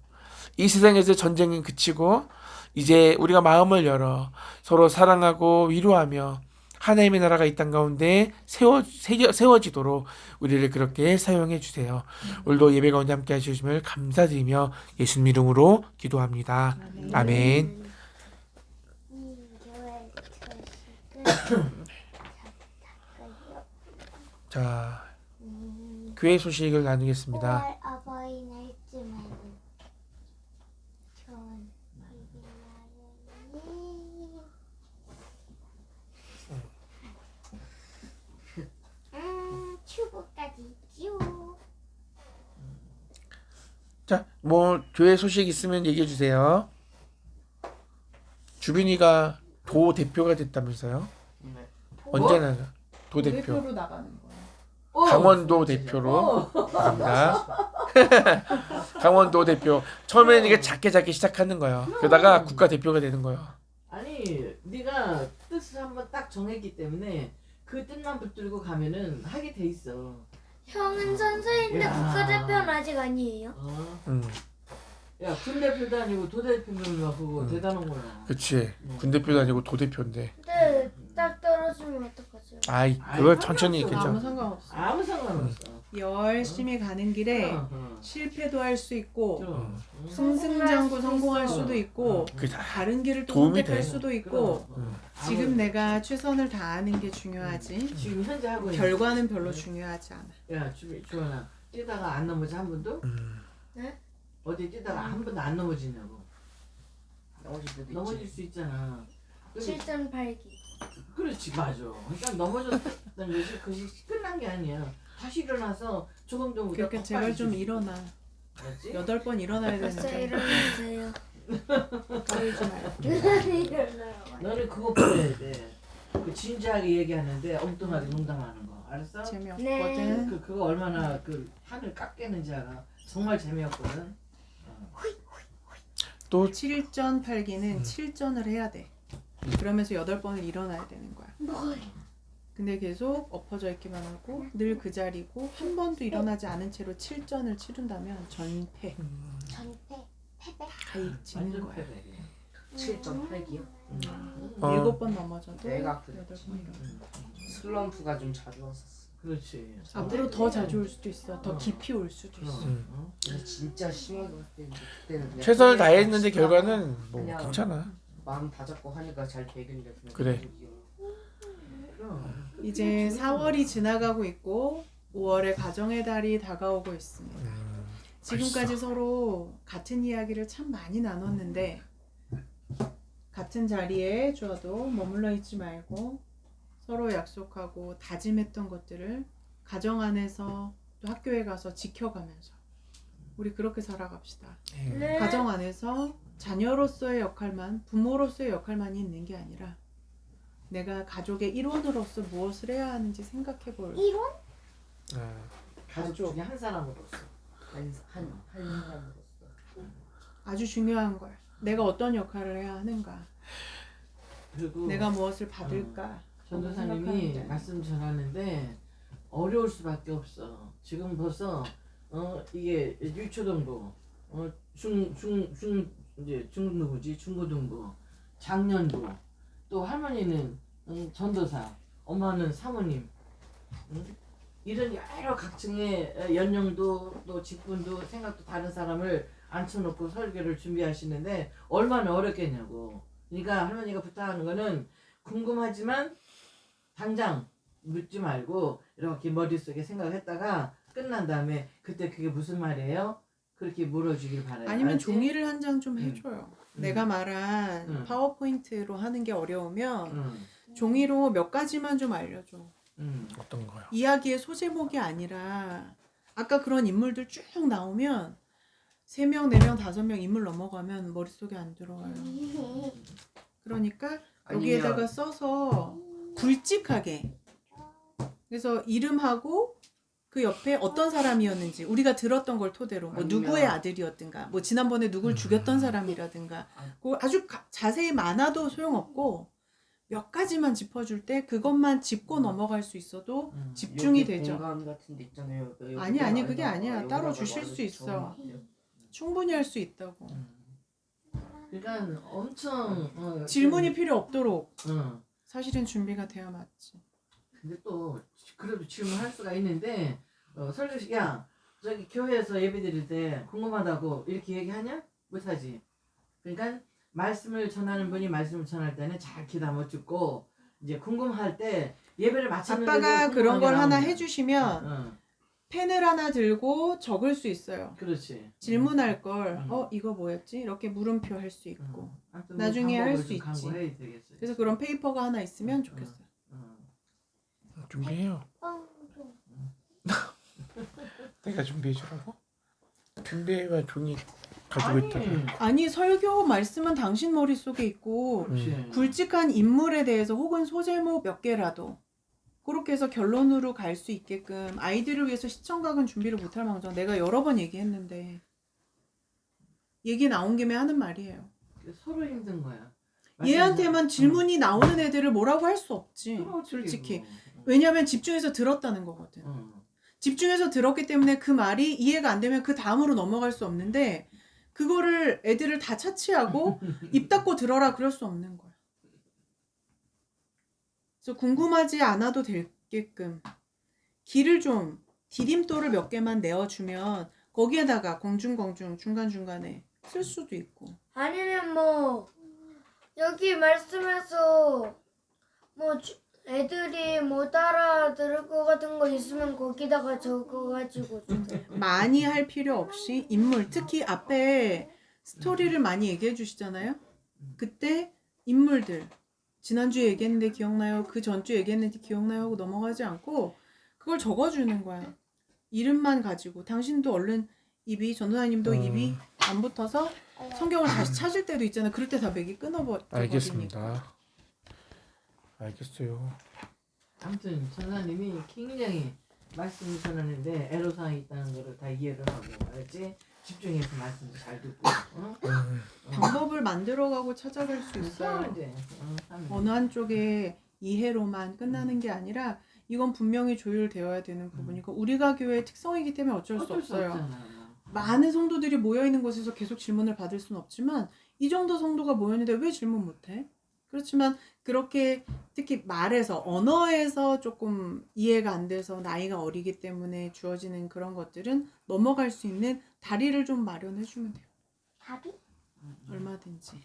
이 세상에서 전쟁은 그치고 이제 우리가 마음을 열어 서로 사랑하고 위로하며 하나님의 나라가 이 땅 가운데 세워지도록 우리를 그렇게 사용해 주세요. 오늘도 예배 가운데 함께 하시심을 감사드리며 예수님 이름으로 기도합니다. 아멘. 이 교회 소식은 자, 교회 소식을 나누겠습니다. 5월 어버이날쯤에는 좋은 축구까지 있지요. 자, 뭐 교회 소식 있으면 얘기해 주세요. 주빈이가 도 대표가 됐다면서요? 네. 언제 나가? 도 대표. 대표로 나가는 거야. 강원도 대표로 갑니다. 강원도 대표. 처음에는 이게 작게 시작하는 거예요. 그러다가 국가 대표가 되는 거예요. 아니 네가 뜻을 한번 딱 정했기 때문에 그 뜻만 붙들고 가면은 하게 돼 있어. 형은 선수인데 야. 국가대표는 아직 아니에요. 야, 군 대표도 아니고 도 대표면 그거 대단한 거야. 그치. 군 대표도 아니고 도 대표인데. 근데 딱 떨어지면 어떡하지? 아이, 아이, 그걸 천천히 상관없어. 아무 있겠죠. 상관없어. 아무 상관없어. 열심히 가는 길에 실패도 할 수 있고 승승장구 성공할 수도 있고 그게 다 다른 길을 또 도움이 선택할 돼. 수도 있고 지금 내가 최선을 다하는 게 중요하지 지금 현재 하고 있는 결과는 별로 중요하지 않아. 야, 주원아, 뛰다가 안 넘어지 한 번도? 네? 어디 뛰다가 한 번도 안 넘어지냐고. 넘어질 수도 있지. 넘어질 수 있잖아. 실전 8기. 그렇지, 맞아. 그러니까 넘어졌다는 것이 그것이 끝난 게 아니야. 다시 일어나서 조금 더 그러니까 제발 좀 일어나. 알았지? 8번 일어나야 벌써 되는데 일어나세요. 까불지 말고. 일어나요. 너는 그거 보여야 돼. 그 진지하게 얘기하는데 엉뚱하게 농담하는 거. 알았어? 재미없거든. 그거 얼마나 그 판을 깎겠는지 알아. 정말 재미없거든. 또 7전 8기는 7전을 해야 돼. 그러면서 8번을 일어나야 되는 거야. 근데 계속 엎어져 있기만 하고 늘 그 자리고 한 번도 일어나지 않은 채로 7전을 치른다면 전패. 전패 패배. 다 지는 완전 거야. 패배. 7.8기요? 7번 넘어져도 내가 8번 일어나. 슬럼프가 좀 자주 왔었어. 그렇지. 앞으로 더 자주 올 수도 있어. 더 깊이 올 수도 있어. 근데 진짜 심하게 왔을 때 그때는 그냥 최선을 그냥 다했는데 진짜 결과는 뭐 그냥 괜찮아. 마음 다 잡고 하니까 잘 되길래 그냥 그래. 계속 이어가. 이제 4월이 지나가고 있고 5월에 가정의 달이 다가오고 있습니다. 지금까지 서로 같은 이야기를 참 많이 나눴는데 같은 자리에 주어도 머물러 있지 말고 서로 약속하고 다짐했던 것들을 가정 안에서 또 학교에 가서 지켜가면서 우리 그렇게 살아갑시다. 네. 가정 안에서 자녀로서의 역할만, 부모로서의 역할만이 있는 게 아니라 내가 가족의 일원으로서 무엇을 해야 하는지 생각해 볼 이론? 가족 중에 한 사람으로서. 한 사람으로서. 아주 중요한 거야. 내가 어떤 역할을 해야 하는가, 그리고 내가 무엇을 받을까. 전도사님이 생각하는데. 말씀 전하는데 어려울 수밖에 없어. 지금 벌써 이게 유초등부, 이제 중등부지, 중고등부, 작년부, 또 할머니는 전도사, 엄마는 사모님, 이런 여러 각층의 연령도 또 직분도 생각도 다른 사람을 앉혀놓고 설교를 준비하시는데 얼마나 어렵겠냐고. 그러니까 할머니가 부탁하는 거는 궁금하지만 당장 묻지 말고 이렇게 머릿속에 생각했다가 끝난 다음에 그때 그게 무슨 말이에요? 그렇게 물어주길 바라요. 아니면 알았지? 종이를 한 장 좀 해줘요. 내가 말한 파워포인트로 하는 게 어려우면 종이로 몇 가지만 좀 알려줘. 어떤 거요? 이야기의 소제목이 아니라 아까 그런 인물들 쭉 나오면 3명, 4명, 5명 인물 넘어가면 머릿속에 안 들어와요. 그러니까 여기에다가 써서 굵직하게. 그래서 이름하고 그 옆에 어떤 사람이었는지 우리가 들었던 걸 토대로 뭐 아니면- 누구의 아들이었든가 뭐 지난번에 누굴 죽였던 사람이라든가 그 아주 자세히 많아도 소용없고 몇 가지만 짚어줄 때 그것만 짚고 넘어갈 수 있어도 집중이 여기 되죠. 공간 같은 데 있잖아요. 그 아니, 여기다가 아니, 그게 여기다가 아니야. 여기다가 따로 주실 말해서 수 있어. 적어놔요. 충분히 할 수 있다고. 그러니까 엄청 질문이 필요 없도록 응. 사실은 준비가 돼야 맞지. 근데 또 그래도 질문할 수가 있는데 설교식 야 저기 교회에서 예배 드릴 때 궁금하다고 이렇게 얘기하냐? 못하지. 그러니까 말씀을 전하는 분이 말씀을 전할 때는 잘 귀담아 듣고 이제 궁금할 때 예배를 마쳤는데 아빠가 그런 걸 하나 해주시면 응. 펜을 하나 들고 적을 수 있어요. 그렇지. 질문할 걸, 음. 이거 뭐였지? 이렇게 물음표 할 수 있고. 아무튼 나중에 방법을 할수 좀 있지. 강구해야 되겠어요. 그래서 그런 페이퍼가 하나 있으면 좋겠어요. 응. 준비해요. 뻥. 내가 준비해 주라고? 준비해야 종이 가지고 있다. 아니, 설교 말씀은 당신 머릿속에 있고 그렇지. 굵직한 인물에 대해서 혹은 소제목 몇 개라도 그렇게 해서 결론으로 갈 수 있게끔 아이들을 위해서 시청각은 준비를 못할 망정 내가 여러 번 얘기했는데 얘기 나온 김에 하는 말이에요. 서로 힘든 거야. 얘한테만 질문이 나오는 애들을 뭐라고 할 수 없지. 그럼 어떻게 솔직히. 그거. 왜냐하면 집중해서 들었다는 거거든. 응. 집중해서 들었기 때문에 그 말이 이해가 안 되면 그 다음으로 넘어갈 수 없는데 그거를 애들을 다 차치하고 입 닫고 들어라 그럴 수 없는 거야. 그래서 궁금하지 않아도 되게끔 길을 좀 디딤돌을 몇 개만 내어주면 거기에다가 공중공중 중간중간에 쓸 수도 있고. 아니면 뭐 여기 말씀에서 뭐 애들이 못 알아들을 것 같은 거 있으면 거기다가 적어가지고 주세요. 많이 할 필요 없이 인물, 특히 앞에 스토리를 많이 얘기해 주시잖아요. 그때 인물들 지난주에 얘기했는데 기억나요? 그 전주에 얘기했는데 기억나요? 하고 넘어가지 않고 그걸 적어주는 거야. 이름만 가지고 당신도 얼른 전도사님도 입이 안 붙어서 성경을 다시 찾을 때도 있잖아. 그럴 때 다 맥이 끊어버리니까. 알겠습니다. 알겠어요. 아무튼 전사님이 굉장히 말씀 전하는데 애로사항이 있다는 거를 다 이해를 하고 알았지? 집중해서 말씀도 잘 듣고 방법을 만들어가고 찾아갈 수 있어요. 이제 어느 한쪽에 이해로만 끝나는 게 아니라 이건 분명히 조율되어야 되는 부분이고 우리가 교회의 특성이기 때문에 어쩔 수 없어요. 많은 성도들이 모여있는 곳에서 계속 질문을 받을 수는 없지만 이 정도 성도가 모였는데 왜 질문 못해? 그렇지만 그렇게 특히 말에서 언어에서 조금 이해가 안 돼서 나이가 어리기 때문에 주어지는 그런 것들은 넘어갈 수 있는 다리를 좀 마련해 주면 돼요. 다리? 얼마든지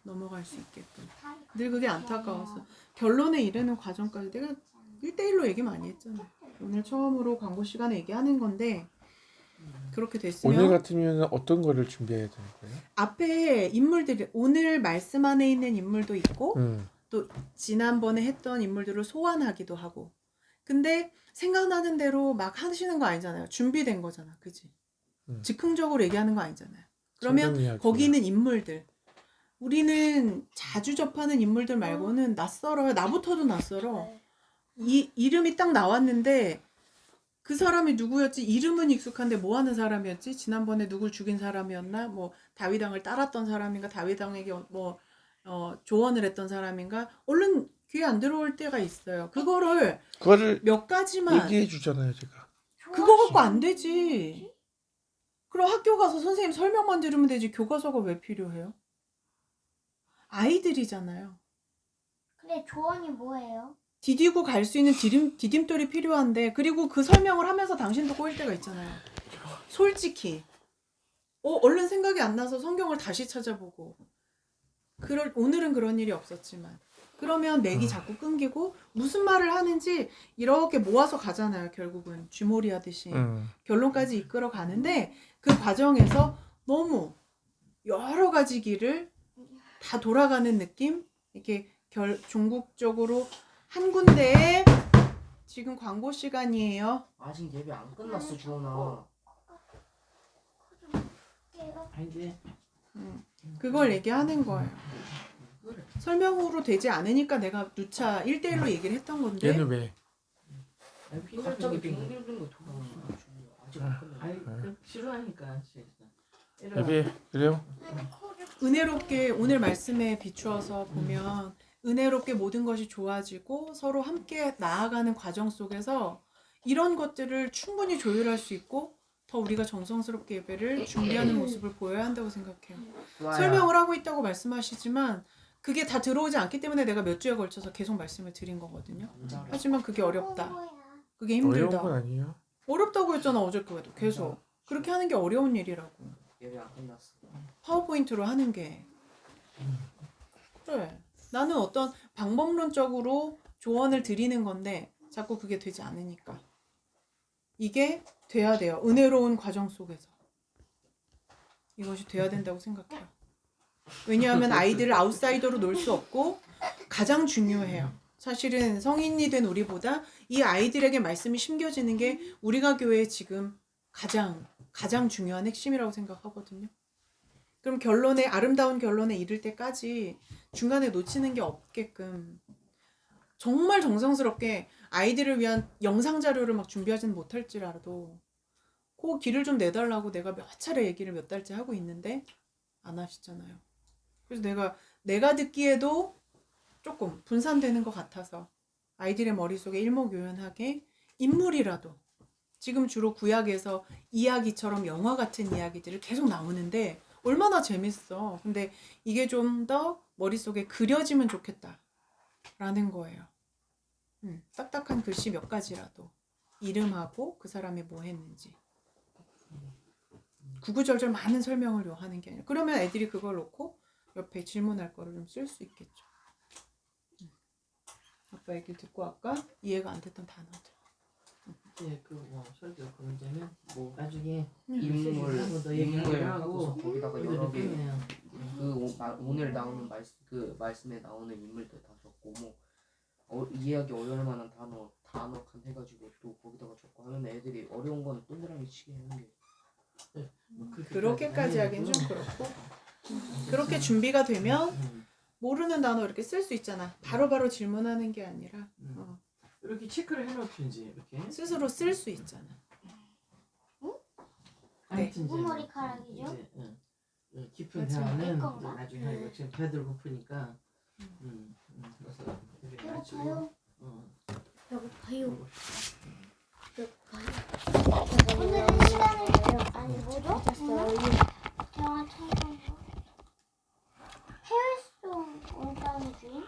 넘어갈 수 있게끔. 늘 그게 안타까웠어. 결론에 이르는 과정까지 내가 1대1로 얘기 많이 했잖아. 오늘 처음으로 광고 시간에 얘기하는 건데 그렇게 됐으면 오늘 같으면 어떤 거를 준비해야 되는 거예요? 앞에 인물들이 오늘 말씀 안에 있는 인물도 있고 또 지난번에 했던 인물들을 소환하기도 하고 근데 생각나는 대로 막 하시는 거 아니잖아요. 준비된 거잖아. 그지? 즉흥적으로 얘기하는 거 아니잖아요. 그러면 성경 이야기야. 거기 있는 인물들 우리는 자주 접하는 인물들 말고는 낯설어요. 나부터도 낯설어. 이 이름이 딱 나왔는데 그 사람이 누구였지? 이름은 익숙한데 뭐 하는 사람이었지? 지난번에 누굴 죽인 사람이었나? 뭐 다윗왕을 따랐던 사람인가? 다윗왕에게 조언을 했던 사람인가? 얼른 귀에 안 들어올 때가 있어요. 그거를 몇 가지만 얘기해 주잖아요, 제가. 그거 갖고 안 되지. 그럼 학교 가서 선생님 설명만 들으면 되지. 교과서가 왜 필요해요? 아이들이잖아요. 근데 조언이 뭐예요? 디디고 갈 수 있는 디딤돌이 필요한데 그리고 그 설명을 하면서 당신도 꼬일 때가 있잖아요. 솔직히 얼른 생각이 안 나서 성경을 다시 찾아보고 오늘은 그런 일이 없었지만 그러면 맥이 자꾸 끊기고 무슨 말을 하는지 이렇게 모아서 가잖아요. 결국은 쥐몰이 하듯이 결론까지 이끌어 가는데 그 과정에서 너무 여러 가지 길을 다 돌아가는 느낌? 이렇게 종국적으로 한 군데에 지금 광고 시간이에요. 아직 예배 안 끝났어, 주원아. 이제 그걸 얘기하는 거예요. 설명으로 되지 않으니까 내가 누차 1대1로 얘기를 했던 건데 얘는 왜? 갑자기 빙빙빙 거 아직 안 끝났어. 아니 싫어하니까 진짜. 예배 그래요? 은혜롭게 오늘 말씀에 비추어서 보면 은혜롭게 모든 것이 좋아지고 서로 함께 나아가는 과정 속에서 이런 것들을 충분히 조율할 수 있고 더 우리가 정성스럽게 예배를 준비하는 모습을 보여야 한다고 생각해요. 설명을 하고 있다고 말씀하시지만 그게 다 들어오지 않기 때문에 내가 몇 주에 걸쳐서 계속 말씀을 드린 거거든요. 하지만 그게 어렵다. 그게 어려운 힘들다. 건 아니에요. 어렵다고 했잖아 어저께도 계속. 그렇게 하는 게 어려운 일이라고. 예배 안 끝났어. 파워포인트로 하는 게. 그래. 나는 어떤 방법론적으로 조언을 드리는 건데 자꾸 그게 되지 않으니까. 이게 돼야 돼요. 은혜로운 과정 속에서. 이것이 돼야 된다고 생각해요. 왜냐하면 아이들을 아웃사이더로 놓을 수 없고 가장 중요해요. 사실은 성인이 된 우리보다 이 아이들에게 말씀이 심겨지는 게 우리가 교회에 지금 가장 중요한 핵심이라고 생각하거든요. 그럼 아름다운 결론에 이를 때까지 중간에 놓치는 게 없게끔 정말 정성스럽게 아이들을 위한 영상 자료를 막 준비하지는 못할지라도 그 길을 좀 내달라고 내가 몇 차례 얘기를 몇 달째 하고 있는데 안 하시잖아요. 그래서 내가 듣기에도 조금 분산되는 것 같아서 아이들의 머릿속에 일목요연하게 인물이라도 지금 주로 구약에서 이야기처럼 영화 같은 이야기들을 계속 나오는데 얼마나 재밌어. 근데 이게 좀 더 머릿속에 그려지면 좋겠다라는 거예요. 딱딱한 글씨 몇 가지라도 이름하고 그 사람이 뭐 했는지 구구절절 많은 설명을 요하는 게 아니라 그러면 애들이 그걸 놓고 옆에 질문할 거를 좀 쓸 수 있겠죠. 아빠 얘기 듣고 아까 이해가 안 됐던 단어들. 이제 설교 그 문제는 나중에 인물 한번더 인물 얘기를 하고서 하고 거기다가 여러 개 그냥 오늘 나오는 말씀에 나오는 인물들 다 적고 이해하기 어려울 만한 단어 칸 해가지고 또 거기다가 적고 하면 애들이 어려운 거는 동그라미 치게 하는 게 그렇게까지 하긴 좀 그렇고 그렇게 준비가 되면 모르는 단어 이렇게 쓸 수 있잖아. 바로바로 질문하는 게 아니라 이렇게 체크를 해놓든지 이렇게 스스로 쓸 수 있잖아. 아무튼 이제 머리카락이죠? 이제 깊은 그렇죠. 대화는 뺄 건가? 나중에 하고 지금 배들 고프니까 그래서 이렇게 배고파요. 배고파요. 오늘은 시간을 아니 뭐죠? 영화 촬영 해외송 온다는 주인?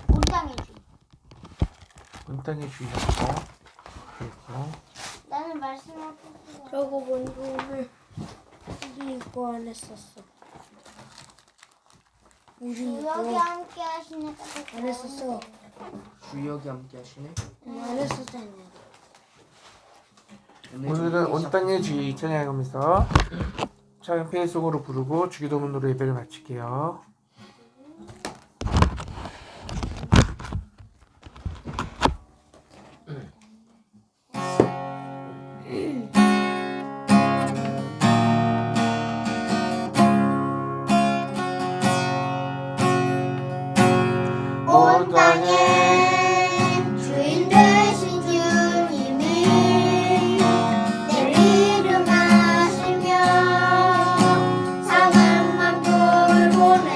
온땅의 주인. 온땅의 주인이었어. 그리고 나는 말씀을 듣고 저거 먼저 오늘 우리 이거 안 했었어. 우리 주역이 이거 함께 하시니까 안 했었어. 주역이 함께 하시네. 안 했었잖아. 오늘은 온땅의 주의 찬양하면서 찬양송으로 부르고 주기도문으로 예배를 마칠게요. 온 땅의 주인 되신 주님이 내 이름 하시며 사랑만 돌보내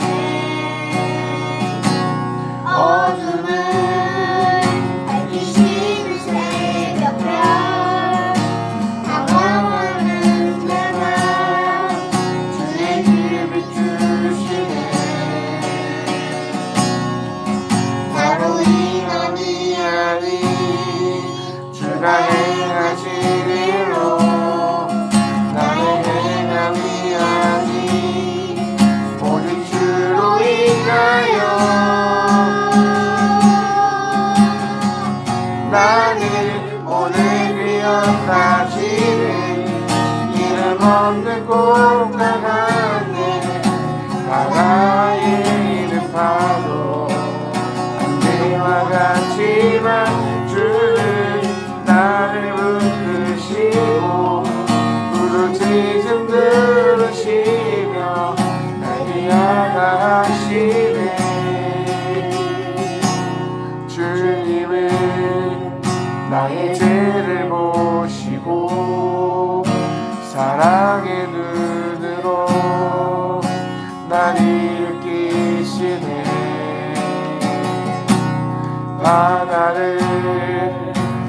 바다를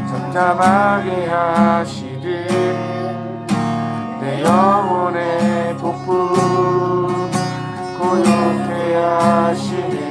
잠잠하게 하시듯 내 영혼의 폭풍 고요케 하시네.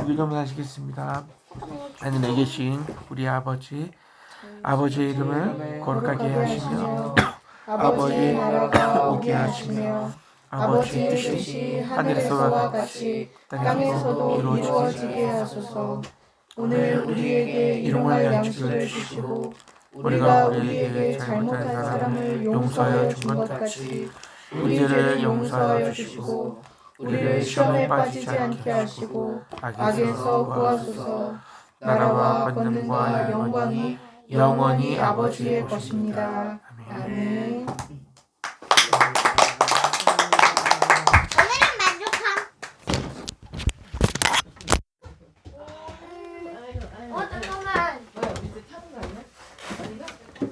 기도하시겠습니다. 하늘에 계신 우리 아버지의 이름을 거룩하게 하시며 아버지의 나라가 오게 하시며 아버지의 뜻이 하늘에서와 같이 땅에서도 이루어지게 하소서. 오늘 우리에게 일용할 양식을 주시고 우리가 우리에게 잘못한 사람을 용서하여 준 것 같이 우리를 용서하여 주시고 우리를 시험에 빠지지 않게 하시고 악에서 구하소서. 나라와 권능과 영광이 영원히 아버지의 것입니다. 아멘. 오늘은 만족함. 아이고.